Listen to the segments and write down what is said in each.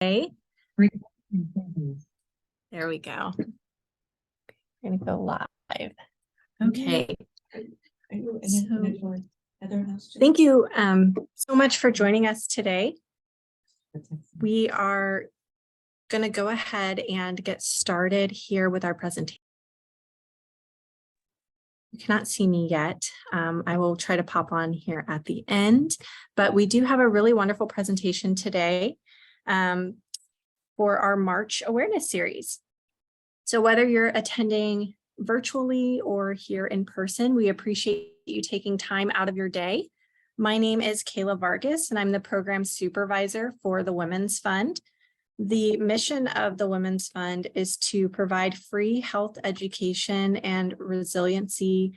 Okay. There we go. We're going to go live. Okay. Thank you so much for joining us today. We are going to go ahead and get started here with our presentation. You cannot see me yet. I will try to pop on here at the end, but we do have a really wonderful presentation today for our March Awareness Series. So whether you're attending virtually or here in person, we appreciate you taking time out of your day. My name is Kayla Vargas, and I'm the program supervisor for the Women's Fund. The mission of the Women's Fund is to provide free health education and resiliency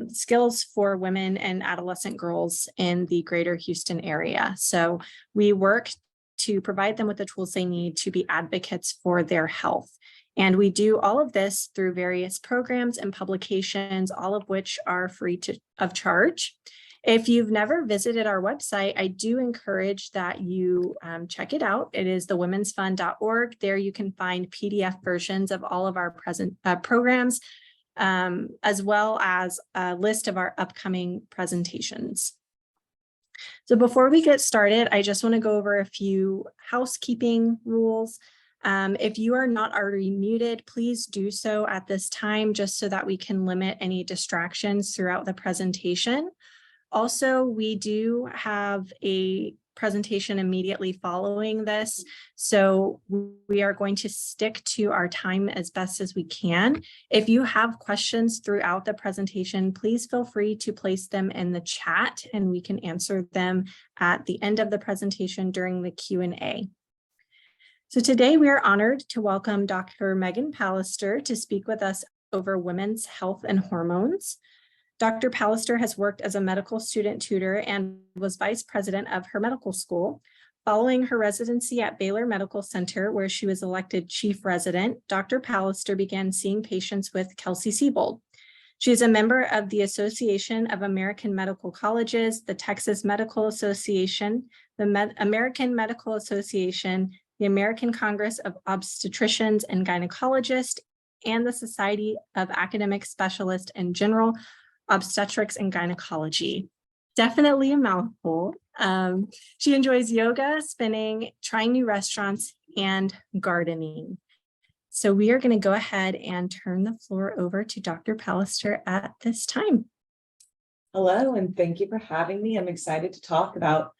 skills for women and adolescent girls in the greater Houston area. So we work to provide them with the tools they need to be advocates for their health. And we do all of this through various programs and publications, all of which are free of charge. If you've never visited our website, I do encourage that you check it out. It is thewomensfund.org. There you can find PDF versions of all of our present programs, as well as a list of our upcoming presentations. So before we get started, I just want to go over a few housekeeping rules. If you are not already muted, please do so at this time, just so that we can limit any distractions throughout the presentation. Also, we do have a presentation immediately following this, so we are going to stick to our time as best as we can. If you have questions throughout the presentation, please feel free to place them in the chat and we can answer them at the end of the presentation during the Q&A. So today we are honored to welcome Dr. Megan Pallister to speak with us over women's health and hormones. Dr. Pallister has worked as a medical student tutor and was vice president of her medical school. Following her residency at Baylor Medical Center, where she was elected chief resident, Dr. Pallister began seeing patients with Kelsey-Seybold. She is a member of the Association of American Medical Colleges, the Texas Medical Association, the American Medical Association, the American Congress of Obstetricians and Gynecologists, and the Society of Academic Specialists in General Obstetrics and Gynecology. Definitely a mouthful. She enjoys yoga, spinning, trying new restaurants, and gardening. So we are going to go ahead and turn the floor over to Dr. Pallister at this time. Hello, and thank you for having me. I'm excited to talk about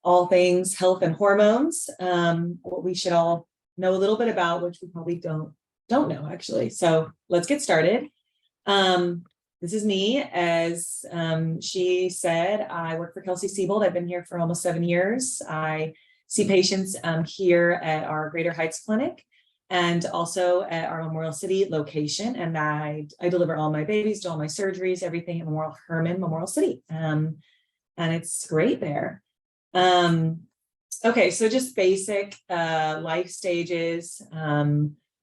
all things health and hormones, what we should all know a little bit about, which we probably don't know actually. So let's get started. This is me. As she said, I work for Kelsey-Seybold. I've been here for almost 7 years. I see patients here at our Greater Heights Clinic and also at our Memorial City location. And I deliver all my babies, do all my surgeries, everything at Memorial Hermann, Memorial City. And it's great there. Okay, so just basic life stages.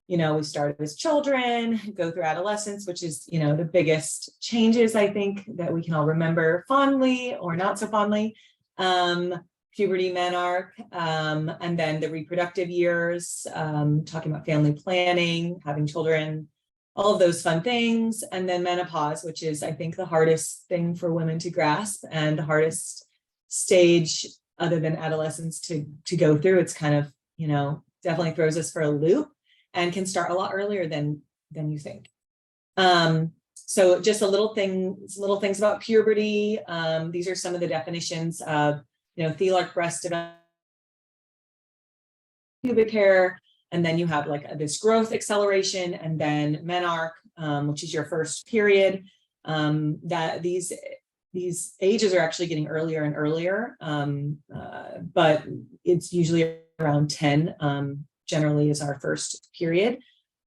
We started as children, go through adolescence, which is, the biggest changes, I think, that we can all remember fondly or not so fondly. Puberty, menarche, and then the reproductive years, talking about family planning, having children, all of those fun things. And then menopause, which is, I think, the hardest thing for women to grasp and the hardest stage other than adolescence to go through. It's kind of, definitely throws us for a loop and can start a lot earlier than you think. So just little things about puberty. These are some of the definitions of, thelarch breast development, pubic hair, and then you have like this growth acceleration, and then menarche, which is your first period. That these ages are actually getting earlier and earlier, but it's usually around 10. Generally is our first period.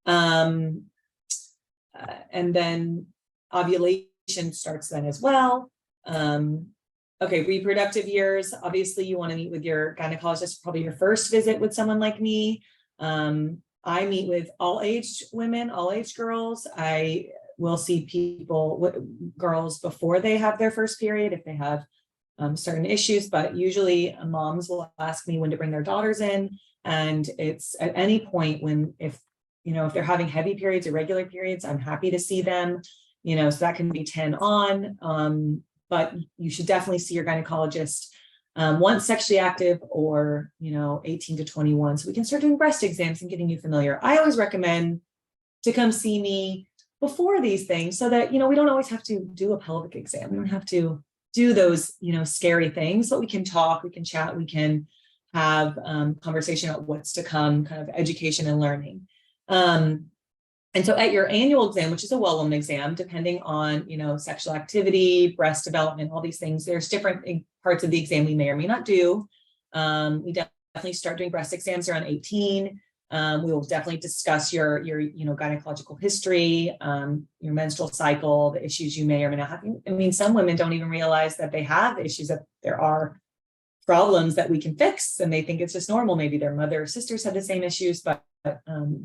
And then ovulation starts then as well. Okay, reproductive years. Obviously, you want to meet with your gynecologist, probably your first visit with someone like me. I meet with all age women, all age girls. I will see girls before they have their first period, if they have certain issues, but usually moms will ask me when to bring their daughters in. And it's at any point when, if they're having heavy periods, irregular periods, I'm happy to see them, so that can be 10 on, but you should definitely see your gynecologist once sexually active, or 18 to 21, so we can start doing breast exams and getting you familiar. I always recommend to come see me before these things, so that we don't always have to do a pelvic exam. We don't have to do those scary things, but we can talk, we can chat, we can have conversation about what's to come, kind of education and learning. And so at your annual exam, which is a well-known exam, depending on, sexual activity, breast development, all these things, there's different parts of the exam we may or may not do. We definitely start doing breast exams around 18. We will definitely discuss your gynecological history, your menstrual cycle, the issues you may or may not have. I mean, some women don't even realize that they have issues, that there are problems that we can fix, and they think it's just normal. Maybe their mother or sisters had the same issues, but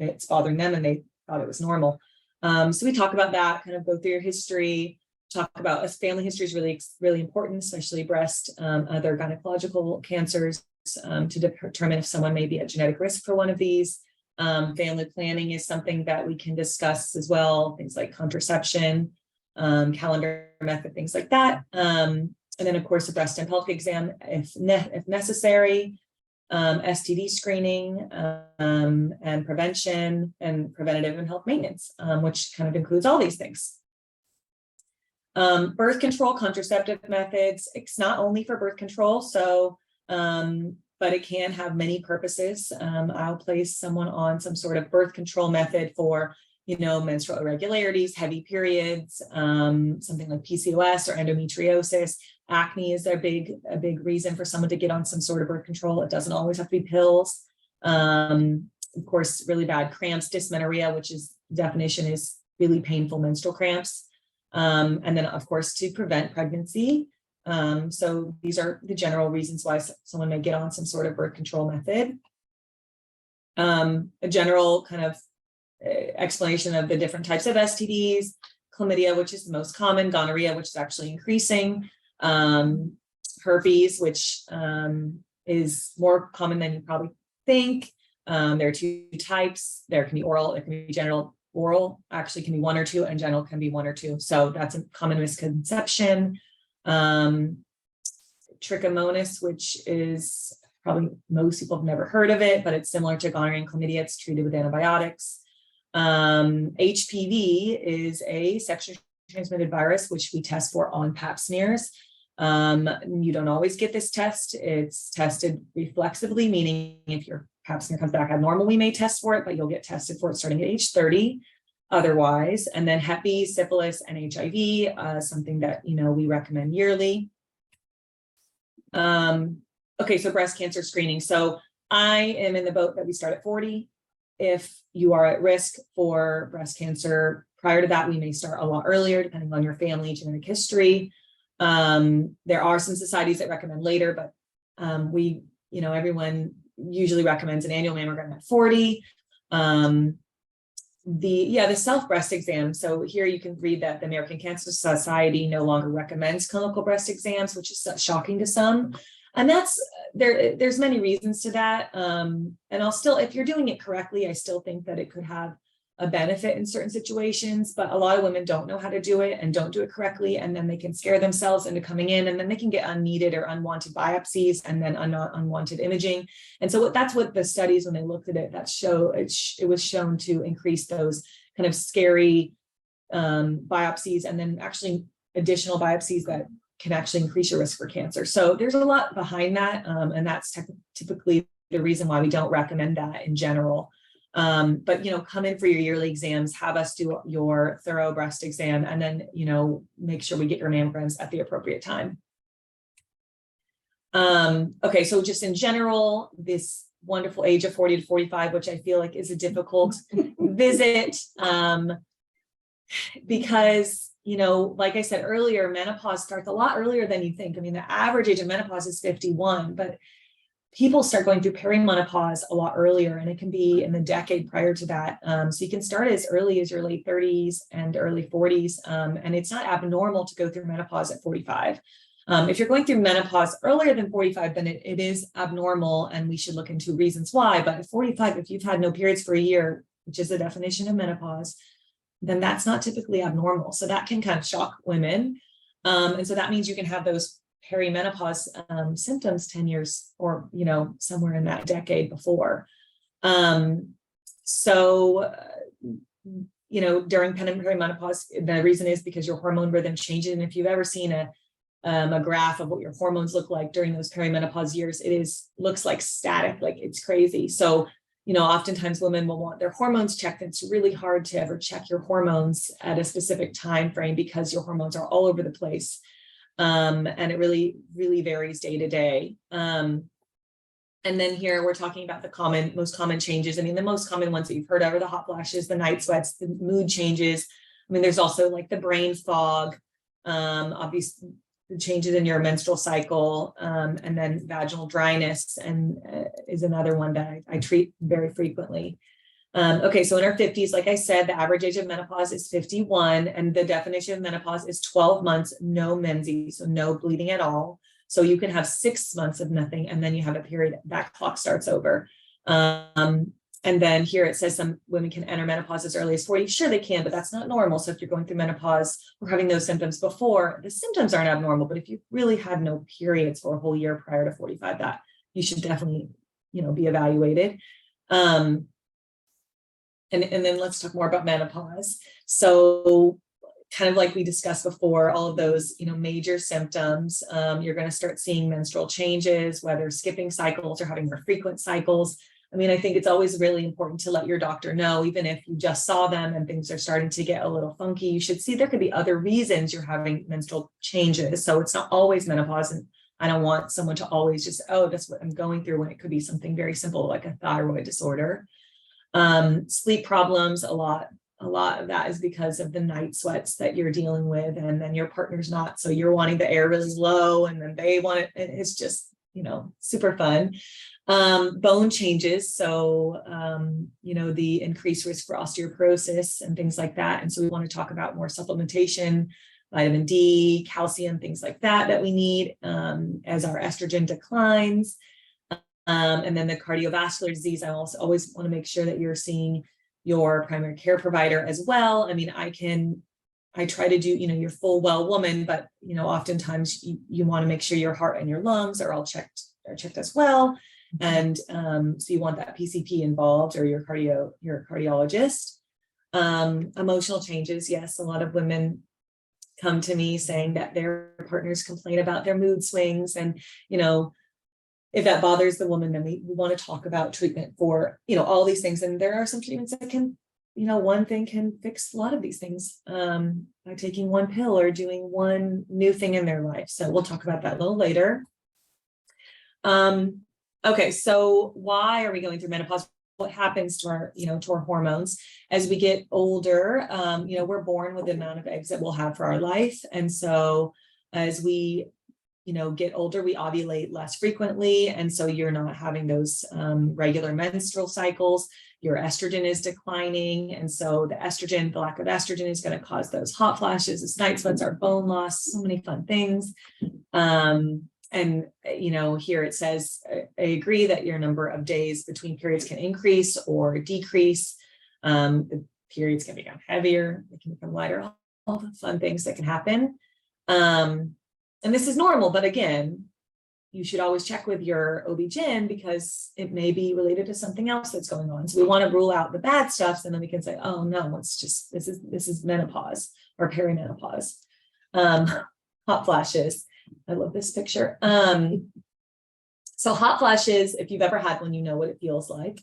it's bothering them and they thought it was normal. So we talk about that, kind of go through your history, talk about family history is really, really important, especially breast, other gynecological cancers, to determine if someone may be at genetic risk for one of these. Family planning is something that we can discuss as well, things like contraception, calendar method, things like that. And then, of course, the breast and pelvic exam, if necessary, STD screening, and prevention, and preventative and health maintenance, which kind of includes all these things. Birth control, contraceptive methods, it's not only for birth control, so, but it can have many purposes. I'll place someone on some sort of birth control method for menstrual irregularities, heavy periods, something like PCOS or endometriosis. Acne is a big reason for someone to get on some sort of birth control. It doesn't always have to be pills. Of course, really bad cramps, dysmenorrhea, which is definition is really painful menstrual cramps. And then, of course, to prevent pregnancy. So these are the general reasons why someone may get on some sort of birth control method. A general kind of explanation of the different types of STDs, chlamydia, which is the most common, gonorrhea, which is actually increasing, herpes, which is more common than you probably think. There are two types. There can be oral, it can be genital. Oral actually can be one or two, and genital can be one or two. So that's a common misconception. Trichomonas, which is probably most people have never heard of it, but it's similar to gonorrhea and chlamydia. It's treated with antibiotics. HPV is a sexually transmitted virus, which we test for on pap smears. You don't always get this test. It's tested reflexively, meaning if your pap smear comes back abnormal, we may test for it, but you'll get tested for it starting at age 30 otherwise. And then Hep B, syphilis, and HIV, something that, we recommend yearly. Okay, so breast cancer screening. So I am in the boat that we start at 40. If you are at risk for breast cancer, prior to that, we may start a lot earlier, depending on your family genetic history. There are some societies that recommend later, but everyone usually recommends an annual mammogram at 40. The self breast exam. So here you can read that the American Cancer Society no longer recommends clinical breast exams, which is shocking to some. And that's there's many reasons to that. And I'll still, if you're doing it correctly, I still think that it could have a benefit in certain situations, but a lot of women don't know how to do it and don't do it correctly. And then they can scare themselves into coming in, and then they can get unneeded or unwanted biopsies, and then unwanted imaging. And so that's what the studies, when they looked at it, it was shown to increase those kind of scary biopsies, and then actually additional biopsies that can actually increase your risk for cancer. So there's a lot behind that. And that's typically the reason why we don't recommend that in general. But, come in for your yearly exams, have us do your thorough breast exam, and then, make sure we get your mammograms at the appropriate time. Okay, so just in general, this wonderful age of 40 to 45, which I feel like is a difficult visit, because, like I said earlier, menopause starts a lot earlier than you think. I mean, the average age of menopause is 51, but people start going through perimenopause a lot earlier, and it can be in the decade prior to that. So you can start as early as your late 30s and early 40s. And it's not abnormal to go through menopause at 45. If you're going through menopause earlier than 45, then it is abnormal and we should look into reasons why. But at 45, if you've had no periods for a year, which is the definition of menopause, then that's not typically abnormal. So that can kind of shock women. And so that means you can have those perimenopause symptoms 10 years or, somewhere in that decade before. During perimenopause, the reason is because your hormone rhythm changes. And if you've ever seen a graph of what your hormones look like during those perimenopause years, looks like static, like it's crazy. So, oftentimes women will want their hormones checked. It's really hard to ever check your hormones at a specific time frame because your hormones are all over the place. And it really, really varies day to day. And then here we're talking about the most common changes. I mean, the most common ones that you've heard of are the hot flashes, the night sweats, the mood changes. I mean, there's also like the brain fog, obviously the changes in your menstrual cycle, and then vaginal dryness is another one that I treat very frequently. Okay, so in our 50s, like I said, the average age of menopause is 51, and the definition of menopause is 12 months, no menses, so no bleeding at all. So you can have 6 months of nothing, and then you have a period, that clock starts over. And then here it says some women can enter menopause as early as 40. Sure, they can, but that's not normal. So if you're going through menopause or having those symptoms before, the symptoms aren't abnormal. But if you really had no periods for a whole year prior to 45, that you should definitely, be evaluated. And then let's talk more about menopause. So kind of like we discussed before, all of those, major symptoms, you're going to start seeing menstrual changes, whether skipping cycles or having more frequent cycles. I mean, I think it's always really important to let your doctor know, even if you just saw them and things are starting to get a little funky, you should see there could be other reasons you're having menstrual changes. So it's not always menopause. And I don't want someone to always just, oh, that's what I'm going through, when it could be something very simple, like a thyroid disorder. Sleep problems, a lot of that is because of the night sweats that you're dealing with, and then your partner's not. So you're wanting the air really low, and then they want it. And it's just, super fun. Bone changes. So, the increased risk for osteoporosis and things like that. And so we want to talk about more supplementation, vitamin D, calcium, things like that we need as our estrogen declines. And then the cardiovascular disease, I also always want to make sure that you're seeing your primary care provider as well. I mean, I try to do, your full well woman, but, oftentimes you want to make sure your heart and your lungs are all checked as well. And so you want that PCP involved, or your cardiologist. Emotional changes. Yes, a lot of women come to me saying that their partners complain about their mood swings, and, if that bothers the woman, then we want to talk about treatment for, all these things. And there are some treatments that can, one thing can fix a lot of these things by taking one pill or doing one new thing in their life. So we'll talk about that a little later. Okay, so why are we going through menopause? What happens to our, to our hormones as we get older? We're born with the amount of eggs that we'll have for our life. And so as we get older, we ovulate less frequently. And so you're not having those regular menstrual cycles. Your estrogen is declining. And so the lack of estrogen is going to cause those hot flashes, this night sweats, our bone loss, so many fun things. And, here it says, I agree that your number of days between periods can increase or decrease. The periods can become heavier, they can become lighter, all the fun things that can happen. And this is normal, but again, you should always check with your OB-GYN because it may be related to something else that's going on. So we want to rule out the bad stuff, and then we can say, oh no, it's just, this is menopause or perimenopause. Hot flashes. I love this picture. So hot flashes, if you've ever had one, you know what it feels like.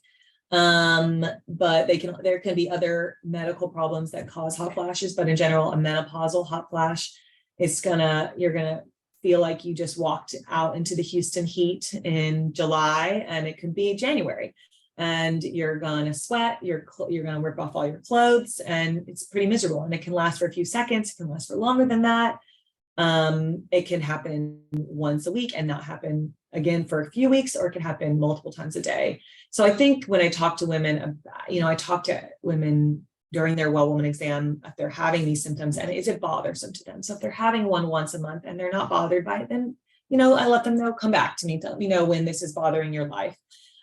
But there can be other medical problems that cause hot flashes, but in general, a menopausal hot flash, you're gonna feel like you just walked out into the Houston heat in July, and it could be January, and you're gonna sweat, you're gonna rip off all your clothes, and it's pretty miserable. And it can last for a few seconds, it can last for longer than that. It can happen once a week and not happen again for a few weeks, or it can happen multiple times a day. So I think when I talk to women, I talk to women during their well woman exam if they're having these symptoms and is it bothersome to them. So if they're having one once a month and they're not bothered by it, then, I let them know, come back to me, let me know when this is bothering your life.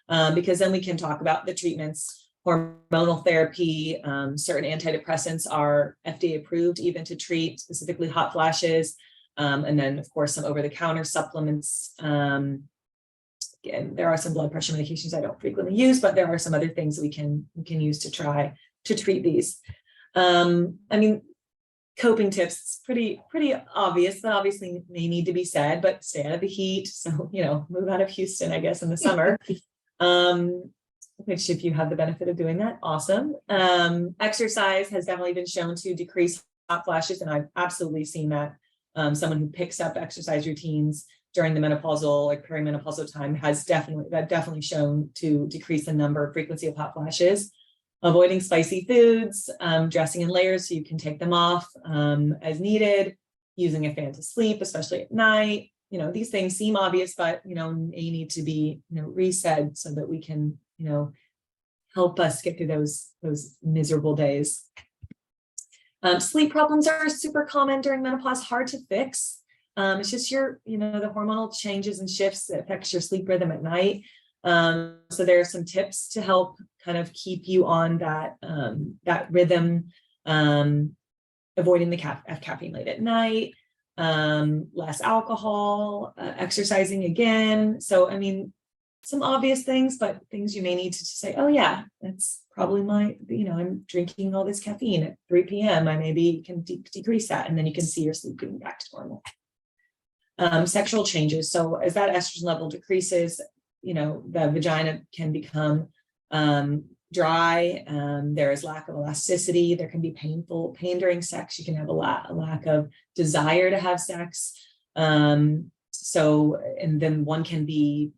Because then we can talk about the treatments, hormonal therapy, certain antidepressants are FDA approved even to treat specifically hot flashes. And then of course, some over-the-counter supplements. Again, there are some blood pressure medications I don't frequently use, but there are some other things we can use to try to treat these. Coping tips, pretty obvious, but obviously may need to be said, but stay out of the heat. So, move out of Houston, I guess, in the summer. Which if you have the benefit of doing that, awesome. Exercise has definitely been shown to decrease hot flashes, and I've absolutely seen that. Someone who picks up exercise routines during the menopausal or perimenopausal time has definitely shown to decrease the number, frequency of hot flashes. Avoiding spicy foods, dressing in layers so you can take them off as needed, using a fan to sleep, especially at night. These things seem obvious, but, they need to be, resaid so that we can, help us get through those miserable days. Sleep problems are super common during menopause, hard to fix. It's just the hormonal changes and shifts that affects your sleep rhythm at night. So there are some tips to help kind of keep you on that rhythm, avoiding the caffeine late at night, less alcohol, exercising again. So, some obvious things, but things you may need to say, oh yeah, that's probably I'm drinking all this caffeine at 3 p.m. I maybe can decrease that. And then you can see your sleep getting back to normal. Sexual changes. So as that estrogen level decreases, the vagina can become dry. There is lack of elasticity. There can be pain during sex. You can have a lack of desire to have sex. And then one can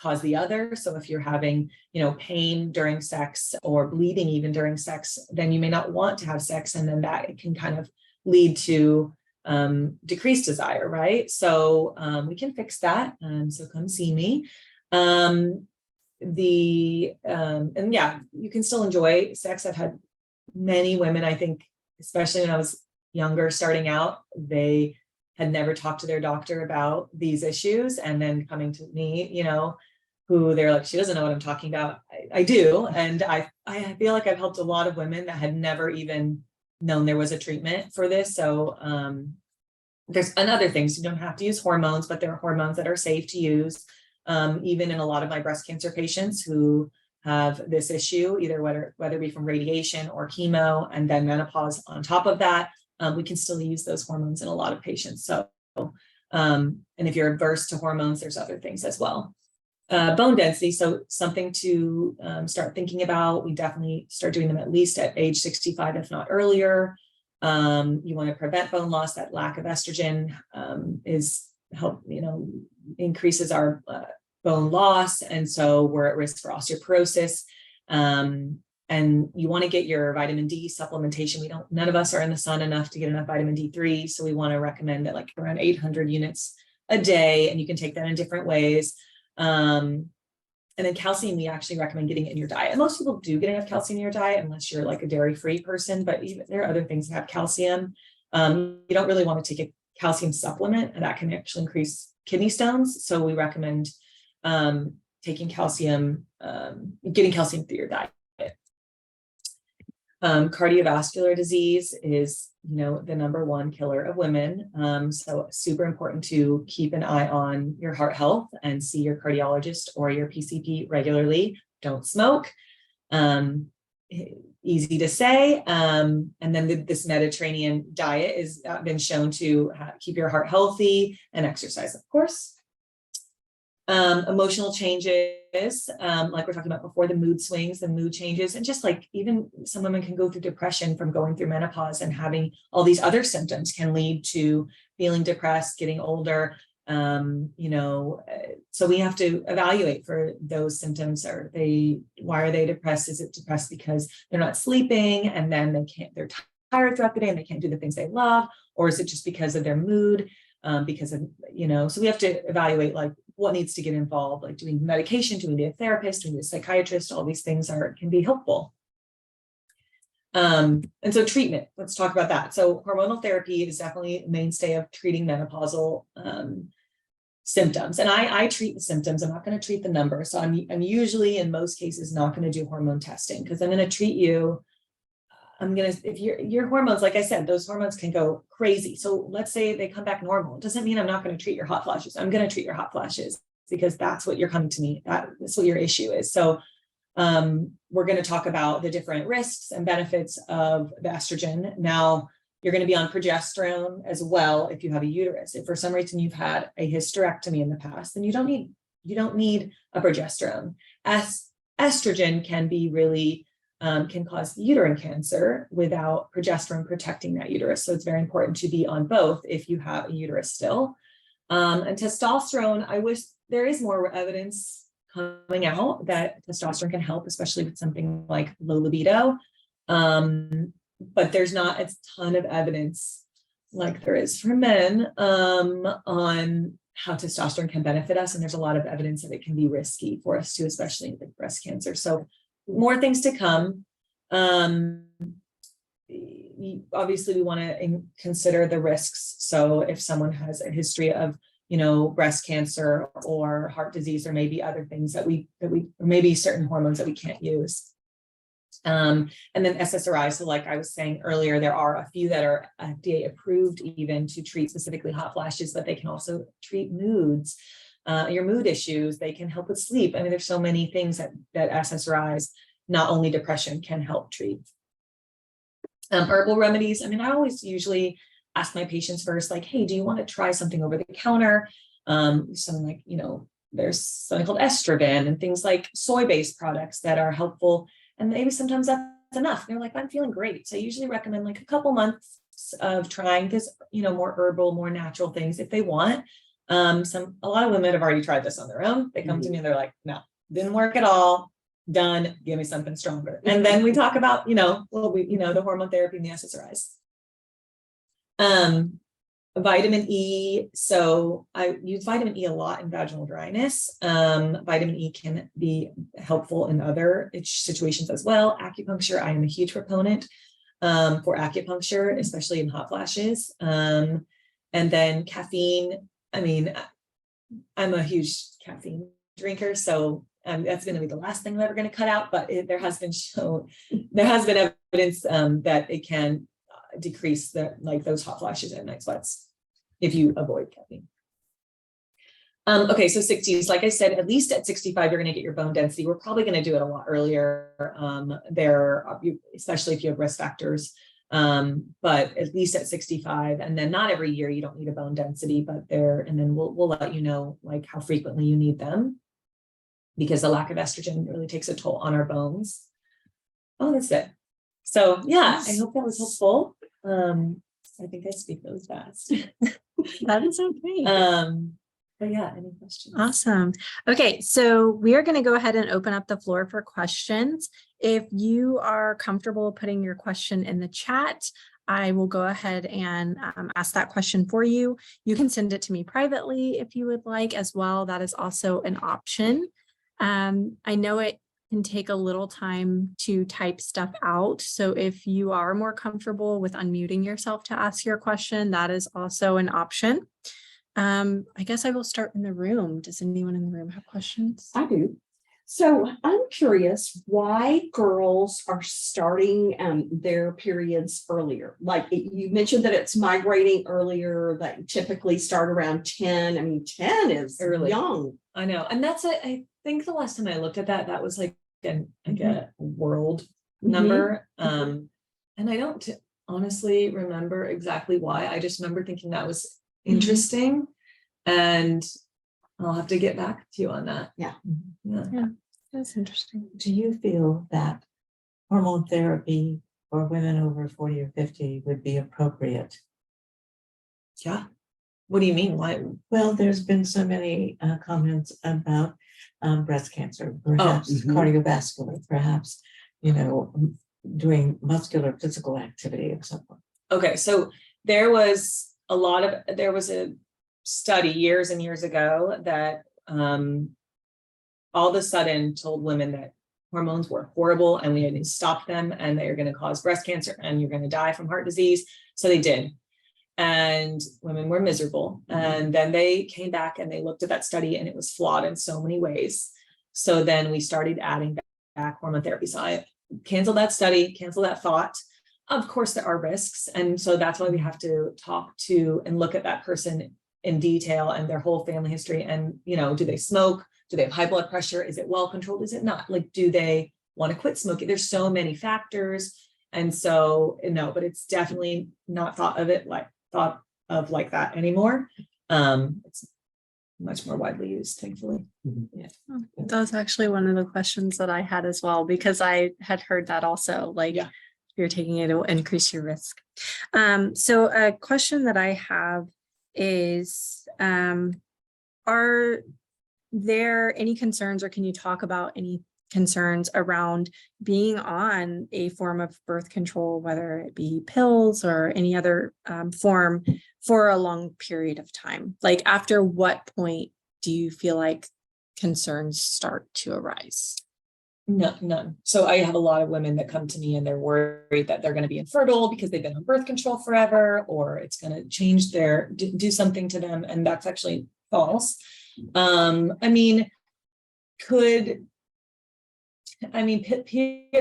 cause the other. So if you're having, pain during sex or bleeding even during sex, then you may not want to have sex. And then that can kind of lead to decreased desire, right? So we can fix that. So come see me. And yeah, you can still enjoy sex. I've had many women, I think, especially when I was younger, starting out, they had never talked to their doctor about these issues. And then coming to me, who they're like, she doesn't know what I'm talking about. I do. And I feel like I've helped a lot of women that had never even known there was a treatment for this. So there's other things. You don't have to use hormones, but there are hormones that are safe to use. Even in a lot of my breast cancer patients who have this issue, either whether it be from radiation or chemo and then menopause on top of that, we can still use those hormones in a lot of patients. So, and if you're averse to hormones, there's other things as well. Bone density, so something to start thinking about. We definitely start doing them at least at age 65, if not earlier. You want to prevent bone loss. That lack of estrogen increases our bone loss, and so we're at risk for osteoporosis. And you want to get your vitamin D supplementation. None of us are in the sun enough to get enough vitamin D3, so we want to recommend that like around 800 units a day, and you can take that in different ways. And then calcium, we actually recommend getting it in your diet. And most people do get enough calcium in your diet, unless you're like a dairy-free person, but there are other things that have calcium. You don't really want to take a calcium supplement, and that can actually increase kidney stones. So we recommend taking calcium, getting calcium through your diet. Cardiovascular disease is, the number one killer of women. So super important to keep an eye on your heart health and see your cardiologist or your PCP regularly. Don't smoke. Easy to say. And then this Mediterranean diet has been shown to keep your heart healthy, and exercise, of course. Emotional changes, like we're talking about before, the mood swings, the mood changes, and just like even some women can go through depression from going through menopause, and having all these other symptoms can lead to feeling depressed, getting older. So we have to evaluate for those symptoms. Why are they depressed? Is it depressed because they're not sleeping and then they're tired throughout the day and they can't do the things they love? Or is it just because of their mood? So we have to evaluate like what needs to get involved, like do we need medication, do we need a therapist, do we need a psychiatrist? All these things can be helpful. And so treatment, let's talk about that. So hormonal therapy is definitely a mainstay of treating menopausal symptoms. And I treat the symptoms. I'm not going to treat the number. So I'm usually in most cases not going to do hormone testing because I'm going to treat you. If your hormones, like I said, those hormones can go crazy. So let's say they come back normal. It doesn't mean I'm not going to treat your hot flashes. I'm going to treat your hot flashes because that's what you're coming to me. That's what your issue is. So we're going to talk about the different risks and benefits of the estrogen. Now, you're going to be on progesterone as well if you have a uterus. If for some reason you've had a hysterectomy in the past, then you don't need a progesterone. Estrogen can be really can cause uterine cancer without progesterone protecting that uterus. So it's very important to be on both if you have a uterus still. And testosterone, I wish there is more evidence coming out that testosterone can help, especially with something like low libido. But there's not a ton of evidence like there is for men on how testosterone can benefit us. And there's a lot of evidence that it can be risky for us too, especially with breast cancer. So more things to come. Obviously, we want to consider the risks. So if someone has a history of breast cancer or heart disease, or maybe other things that we or maybe certain hormones that we can't use. And then SSRI. So like I was saying earlier, there are a few that are FDA approved even to treat specifically hot flashes, but they can also treat moods, your mood issues. They can help with sleep. I mean, there's so many things that SSRIs, not only depression, can help treat. Herbal remedies. I mean, I always usually ask my patients first, like, hey, do you want to try something over the counter? Something like, there's something called estrogen and things like soy-based products that are helpful. And maybe sometimes that's enough. They're like, I'm feeling great. So I usually recommend like a couple months of trying this, more herbal, more natural things if they want. A lot of women have already tried this on their own. They come to me and they're like, no, didn't work at all. Done. Give me something stronger. And then we talk about, the hormone therapy and the SSRIs. Vitamin E. So I use vitamin E a lot in vaginal dryness. Vitamin E can be helpful in other situations as well. Acupuncture. I am a huge proponent for acupuncture, especially in hot flashes. And then caffeine. I mean, I'm a huge caffeine drinker, so that's going to be the last thing I'm ever going to cut out. But there has been evidence that it can decrease those hot flashes and night sweats if you avoid caffeine. Okay, so 60s, like I said, at least at 65, you're going to get your bone density. We're probably going to do it a lot earlier especially if you have risk factors. But at least at 65, and then not every year you don't need a bone density, but and then we'll let you know like how frequently you need them, because the lack of estrogen really takes a toll on our bones. Oh, that's it. So yeah, I hope that was helpful. I think I speak those fast. That is okay. But yeah, any questions? Awesome. Okay, so we are going to go ahead and open up the floor for questions. If you are comfortable putting your question in the chat, I will go ahead and ask that question for you. You can send it to me privately if you would like as well. That is also an option. I know it can take a little time to type stuff out. So if you are more comfortable with unmuting yourself to ask your question, that is also an option. I guess I will start in the room. Does anyone in the room have questions? I do. So I'm curious why girls are starting their periods earlier. Like you mentioned that it's migrating earlier, that you typically start around 10. I mean, 10 is early. Young. I know. And that's I think the last time I looked at that was like a world number. And I don't honestly remember exactly why. I just remember thinking that was interesting. And I'll have to get back to you on that. Yeah. That's interesting. Do you feel that hormone therapy for women over 40 or 50 would be appropriate? Yeah. What do you mean? Why? Well, there's been so many comments about breast cancer, perhaps cardiovascular, perhaps, doing muscular physical activity and so forth. Okay. So there was a study years and years ago that all of a sudden told women that hormones were horrible and we had to stop them and they are going to cause breast cancer and you're going to die from heart disease. So they did. And women were miserable. And then they came back and they looked at that study and it was flawed in so many ways. So then we started adding back hormone therapy. So I canceled that study, canceled that thought. Of course, there are risks. And so that's why we have to talk to and look at that person in detail and their whole family history. And, you know, do they smoke? Do they have high blood pressure? Is it well controlled? Is it not? Like, do they want to quit smoking? There's so many factors. And so, no, but it's definitely not thought of like that anymore. It's much more widely used, thankfully. That was actually one of the questions that I had as well, because I had heard that also, like, Yeah. you're taking it, it'll increase your risk. So a question that I have is, are there any concerns, or can you talk about any concerns around being on a form of birth control, whether it be pills or any other form, for a long period of time? Like, after what point do you feel like concerns start to arise? No, none. So I have a lot of women that come to me and they're worried that they're going to be infertile because they've been on birth control forever, or it's going to change do something to them. And that's actually false. I mean,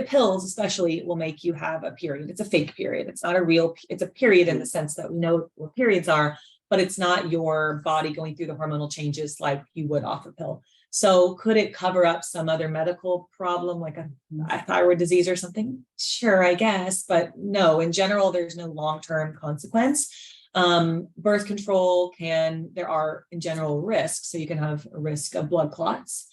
pills especially will make you have a period. It's a fake period. It's not a real, it's a period in the sense that we know what periods are, but it's not your body going through the hormonal changes like you would off a pill. So could it cover up some other medical problem, like a thyroid disease or something? Sure, I guess, but no, in general, there's no long-term consequence. Birth control there are in general risks. So you can have a risk of blood clots.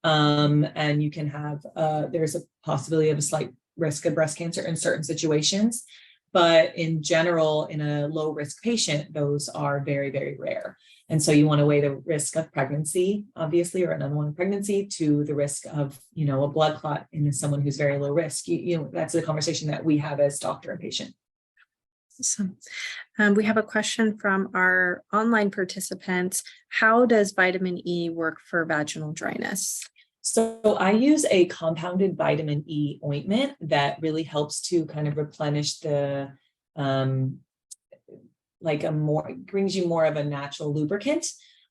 And you can have, there's a possibility of a slight risk of breast cancer in certain situations, but in general, in a low risk patient, those are very, very rare. And so you want to weigh the risk of pregnancy, obviously, or an unwanted pregnancy, to the risk of, you know, a blood clot in someone who's very low risk. You know, that's the conversation that we have as doctor and patient. So, we have a question from our online participants. How does vitamin E work for vaginal dryness? So I use a compounded vitamin E ointment that really helps to kind of replenish the, brings you more of a natural lubricant.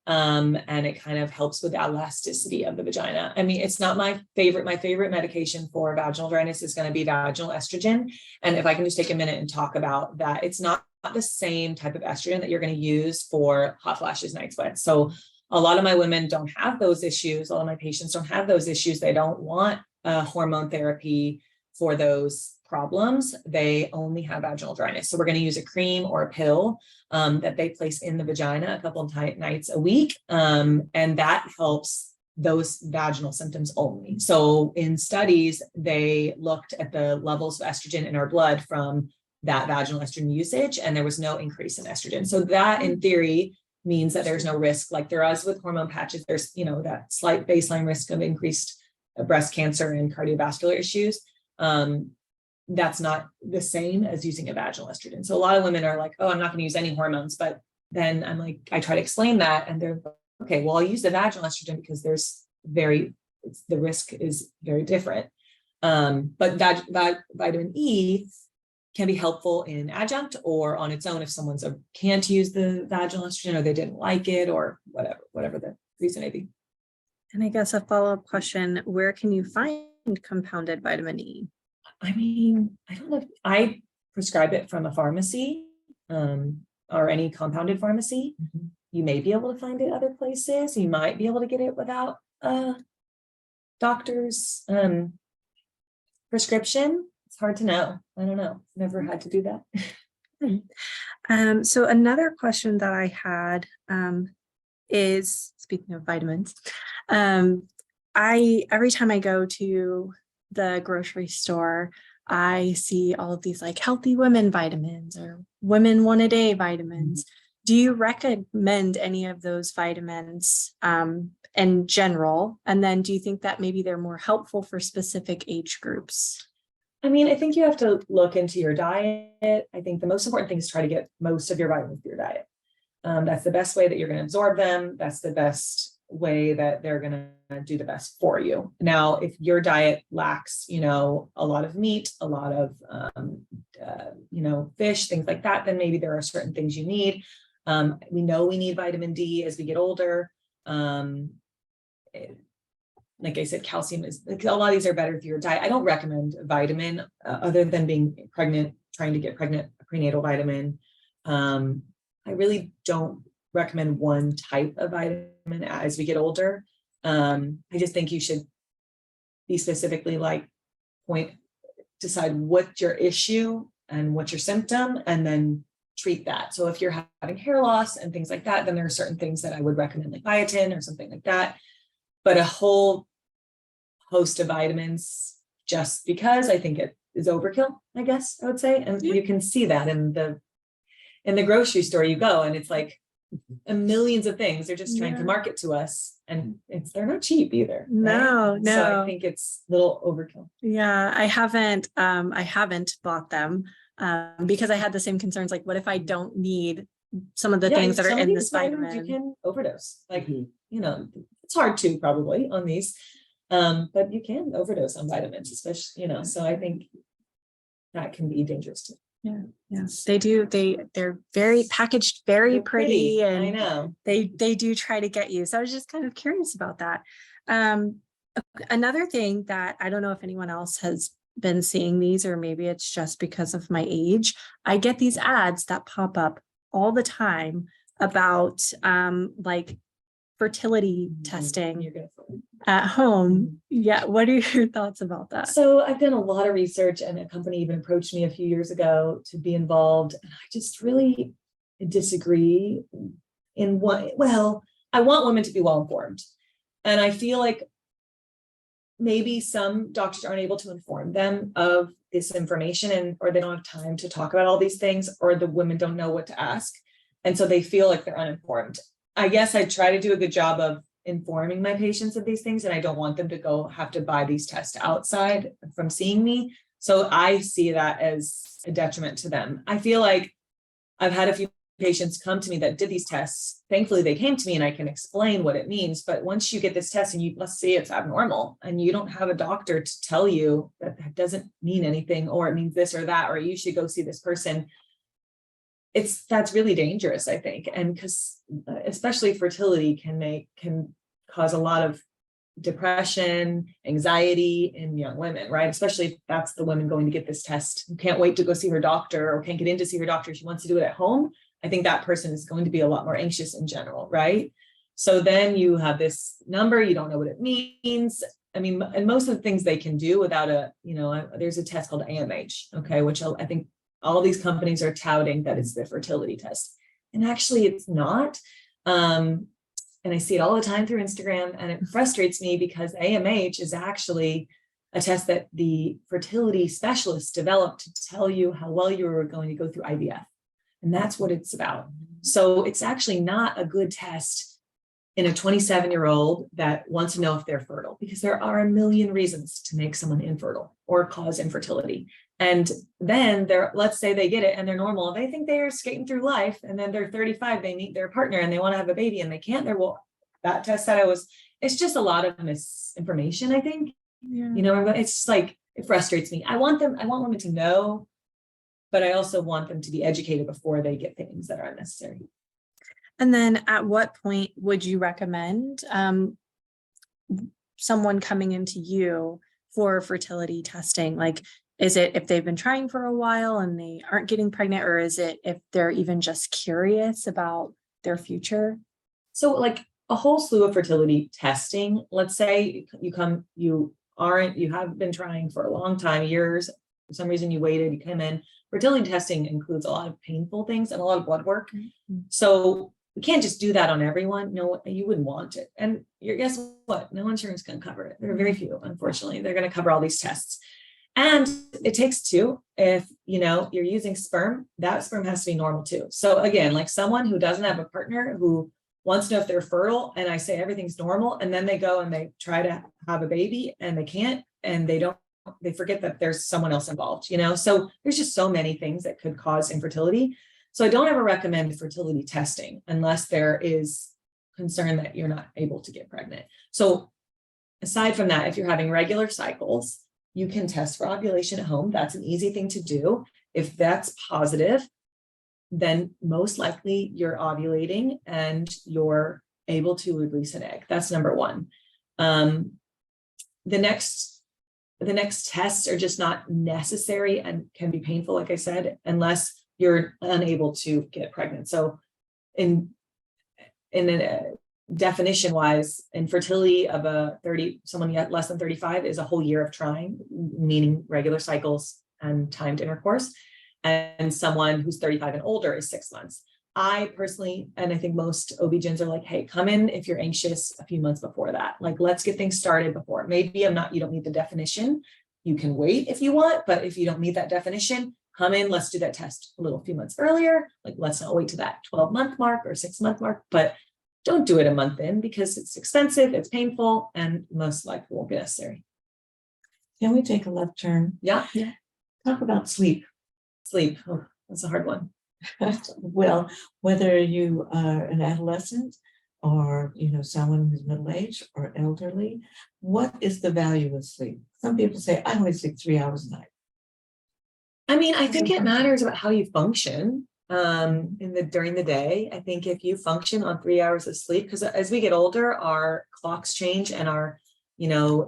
And it kind of helps with the elasticity of the vagina. I mean, it's not my favorite medication for vaginal dryness is going to be vaginal estrogen. And if I can just take a minute and talk about that, it's not the same type of estrogen that you're going to use for hot flashes, night sweats. So a lot of my women don't have those issues. A lot of my patients don't have those issues. They don't want hormone therapy for those problems. They only have vaginal dryness. So we're going to use a cream or a pill that they place in the vagina a couple of nights a week. And that helps those vaginal symptoms only. So in studies, they looked at the levels of estrogen in our blood from that vaginal estrogen usage, and there was no increase in estrogen. So that in theory means that there's no risk, like there is with hormone patches. There's, you know, that slight baseline risk of increased breast cancer and cardiovascular issues. That's not the same as using a vaginal estrogen. So a lot of women are like, oh, I'm not going to use any hormones. But then I'm like, I try to explain that, and they're okay, well, I'll use the vaginal estrogen because the risk is very different. But that vitamin E can be helpful in adjunct or on its own if someone's can't use the vaginal estrogen, or they didn't like it, or whatever the reason may be. And I guess a follow-up question, where can you find compounded vitamin E? I mean, I don't know if I prescribe it from a pharmacy or any compounded pharmacy. Mhm. You may be able to find it other places. You might be able to get it without a doctor's prescription. It's hard to know. I don't know. Never had to do that. So another question that I had is, speaking of vitamins, every time I go to the grocery store, I see all of these like healthy women vitamins or women 1 a day vitamins. Do you recommend any of those vitamins in general? And then do you think that maybe they're more helpful for specific age groups? I mean, I think you have to look into your diet. I think the most important thing is try to get most of your vitamins through your diet. That's the best way that you're going to absorb them. That's the best way that they're going to do the best for you. Now, if your diet lacks, a lot of meat, a lot of, fish, things like that, then maybe there are certain things you need. We know we need vitamin D as we get older. Like I said, calcium is, like, a lot of these are better for your diet. I don't recommend a vitamin other than being pregnant, trying to get pregnant, a prenatal vitamin. I really don't recommend one type of vitamin as we get older. I just think you should be specifically decide what's your issue and what's your symptom, and then treat that. So if you're having hair loss and things like that, then there are certain things that I would recommend, like biotin or something like that. But a whole host of vitamins, just because, I think it is overkill, I guess I would say. And you can see that in the grocery store you go, and it's like millions of things. They're just trying to market to us, and they're not cheap either. No. So I think it's a little overkill. Yeah, I haven't bought them because I had the same concerns. Like, what if I don't need some of the things that are some of in these this vitamins vitamin? you can overdose. Like, it's hard to probably on these, but you can overdose on vitamins, especially, so I think that can be dangerous too. Yeah, they do. They're very packaged, very They're pretty, I and know. they do try to get you. So I was just kind of curious about that. Another thing that I don't know if anyone else has been seeing these, or maybe it's just because of my age, I get these ads that pop up all the time about like fertility testing You're gonna at home. Yeah. What are your thoughts about that? So I've done a lot of research, and a company even approached me a few years ago to be involved. And I just really disagree in I want women to be well informed. And I feel like maybe some doctors aren't able to inform them of this information, or they don't have time to talk about all these things, or the women don't know what to ask. And so they feel like they're uninformed. I guess I try to do a good job of informing my patients of these things, and I don't want them to have to buy these tests outside from seeing me. So I see that as a detriment to them. I feel like I've had a few patients come to me that did these tests. Thankfully, they came to me and I can explain what it means. But once you get this test and let's say it's abnormal, and you don't have a doctor to tell you that that doesn't mean anything, or it means this or that, or you should go see this person, that's really dangerous, I think. And because especially fertility can cause a lot of depression, anxiety in young women, right? Especially if that's the woman going to get this test, who can't wait to go see her doctor, or can't get in to see her doctor. She wants to do it at home. I think that person is going to be a lot more anxious in general, right? So then you have this number, you don't know what it means. I mean, and most of the things they can do without there's a test called AMH, okay, which I think all these companies are touting that it's the fertility test. And actually it's not. And I see it all the time through Instagram, and it frustrates me because AMH is actually a test that the fertility specialists developed to tell you how well you were going to go through IVF. And that's what it's about. So it's actually not a good test in a 27-year-old that wants to know if they're fertile, because there are a million reasons to make someone infertile or cause infertility. And then let's say they get it and they're normal. They think they're skating through life, and then they're 35, they meet their partner and they want to have a baby and they can't. That test that it's just a lot of misinformation, I think. Yeah. It's just like, it frustrates me. I want women to know, but I also want them to be educated before they get things that are unnecessary. And then at what point would you recommend someone coming into you for fertility testing? Like, is it if they've been trying for a while and they aren't getting pregnant, or is it if they're even just curious about their future? So like a whole slew of fertility testing, let's say you have been trying for a long time, years, for some reason you waited, you came in. Fertility testing includes a lot of painful things and a lot of blood work. Mm-hmm. So we can't just do that on everyone. No, you wouldn't want it. And guess what? No insurance can cover it. There are very few, unfortunately. They're going to cover all these tests. And it takes two. If you're using sperm, that sperm has to be normal too. So again, like someone who doesn't have a partner who wants to know if they're fertile, and I say everything's normal, and then they go and they try to have a baby and they can't, and they forget that there's someone else involved, so there's just so many things that could cause infertility. So I don't ever recommend fertility testing unless there is concern that you're not able to get pregnant. So aside from that, if you're having regular cycles, you can test for ovulation at home. That's an easy thing to do. If that's positive, then most likely you're ovulating and you're able to release an egg. That's number one. The next tests are just not necessary and can be painful, like I said, unless you're unable to get pregnant. So in a definition wise, infertility of someone yet less than 35 is a whole year of trying, meaning regular cycles and timed intercourse. And someone who's 35 and older is 6 months. I personally, and I think most OB-GYNs are like, hey, come in if you're anxious a few months before that. Like, let's get things started before. Maybe you don't need the definition. You can wait if you want, but if you don't meet that definition, come in, let's do that test a few months earlier. Like, let's not wait to that 12-month mark or 6-month mark, but don't do it a month in because it's expensive, it's painful, and most likely won't be necessary. Can we take a left turn? Yeah. Talk about sleep. Sleep. Oh, that's a hard one. Well, whether you are an adolescent or, someone who's middle-aged or elderly, what is the value of sleep? Some people say, I only sleep 3 hours a night. I mean, I think it matters about how you function during the day. I think if you function on 3 hours of sleep, because as we get older, our clocks change and our,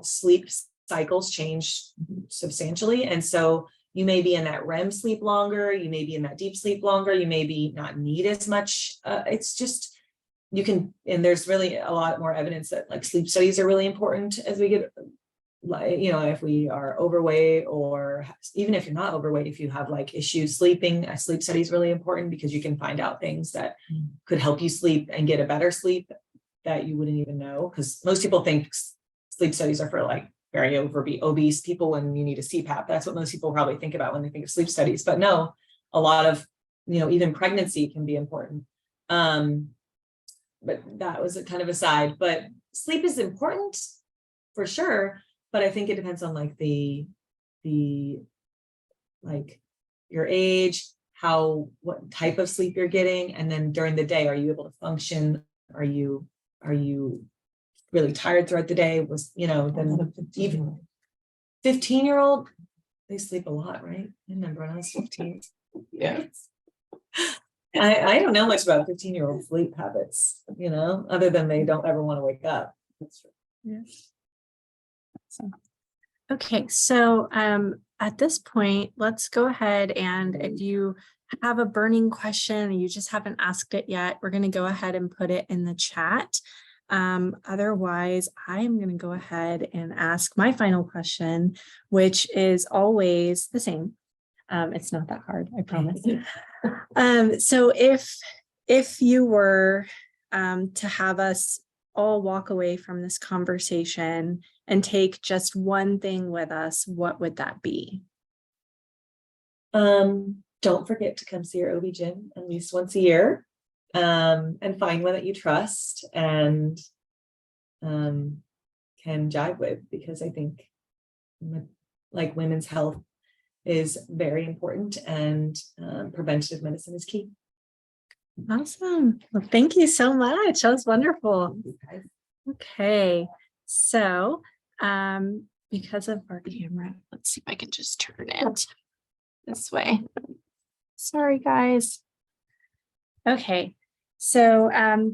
sleep cycles change substantially. And so you may be in that REM sleep longer, you may be in that deep sleep longer, you may be not need as much. It's just, and there's really a lot more evidence that like sleep studies are really important as we get, if we are overweight, or even if you're not overweight, if you have like issues sleeping, a sleep study is really important because you can find out things that could help you sleep and get a better sleep that you wouldn't even know. Because most people think sleep studies are for like very obese people when you need a CPAP. That's what most people probably think about when they think of sleep studies. But no, a lot of, even pregnancy can be important. But that was a kind of aside. But sleep is important for sure. But I think it depends on like like your age, what type of sleep you're getting. And then during the day, are you able to function? Are you really tired throughout the day? Then even 15-year-old, they sleep a lot, right? I remember when I was 15. Yeah. I don't know much about 15-year-old sleep habits, other than they don't ever want to wake up. That's true. Yeah. Okay, so at this point, let's go ahead, and if you have a burning question and you just haven't asked it yet, we're going to go ahead and put it in the chat. Otherwise, I'm going to go ahead and ask my final question, which is always the same. It's not that hard, I promise. So if you were to have us all walk away from this conversation and take just one thing with us, what would that be? Don't forget to come see your OB-GYN at least once a year, and find one that you trust and can jive with, because I think like women's health is very important, and preventative medicine is key. Awesome. Well, thank you so much. That was wonderful. Okay. So, because of our camera, let's see if I can just turn it this way. Sorry, guys. Okay. So,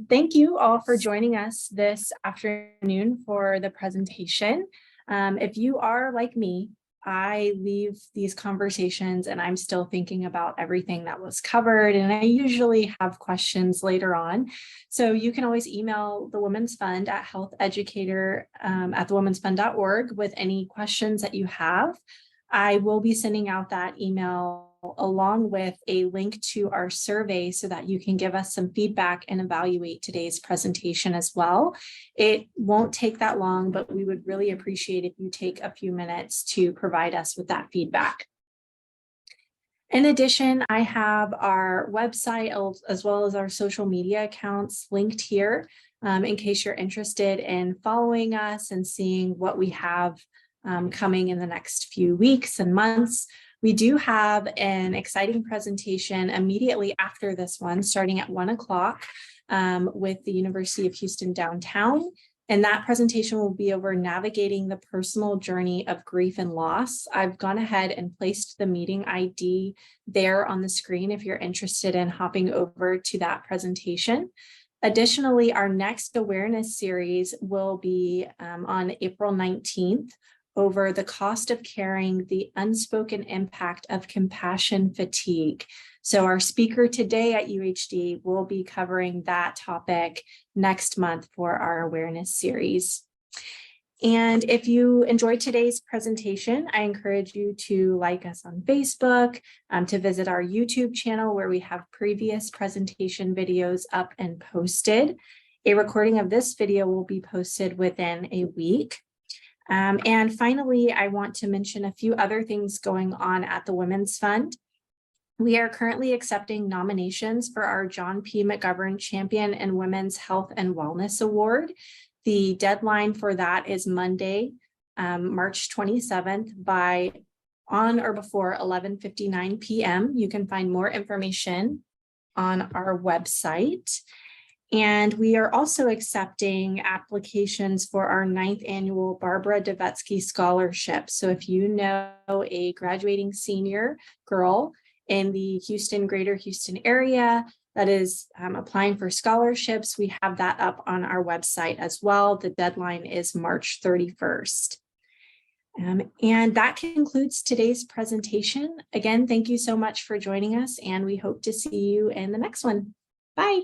thank you all for joining us this afternoon for the presentation. If you are like me, I leave these conversations and I'm still thinking about everything that was covered, and I usually have questions later on. So you can always email the Women's Fund at healtheducator@thewomensfund.org with any questions that you have. I will be sending out that email along with a link to our survey so that you can give us some feedback and evaluate today's presentation as well. It won't take that long, but we would really appreciate if you take a few minutes to provide us with that feedback. In addition, I have our website as well as our social media accounts linked here in case you're interested in following us and seeing what we have coming in the next few weeks and months. We do have an exciting presentation immediately after this one, starting at 1 o'clock. with the University of Houston downtown. And that presentation will be over navigating the personal journey of grief and loss. I've gone ahead and placed the meeting ID there on the screen if you're interested in hopping over to that presentation. Additionally, our next awareness series will be on April 19th over the cost of carrying the unspoken impact of compassion fatigue. So our speaker today at UHD will be covering that topic next month for our awareness series. And if you enjoyed today's presentation, I encourage you to like us on Facebook, to visit our YouTube channel where we have previous presentation videos up and posted. A recording of this video will be posted within a week. And finally, I want to mention a few other things going on at the Women's Fund. We are currently accepting nominations for our John P. McGovern Champion in Women's Health and Wellness Award. The deadline for that is Monday, March 27th on or before 11:59 p.m. You can find more information on our website. And we are also accepting applications for our 9th annual Barbara Devetsky Scholarship. So if you know a graduating senior girl in the Greater Houston area that is applying for scholarships, we have that up on our website as well. The deadline is March 31st. And that concludes today's presentation. Again, thank you so much for joining us, and we hope to see you in the next one. Bye.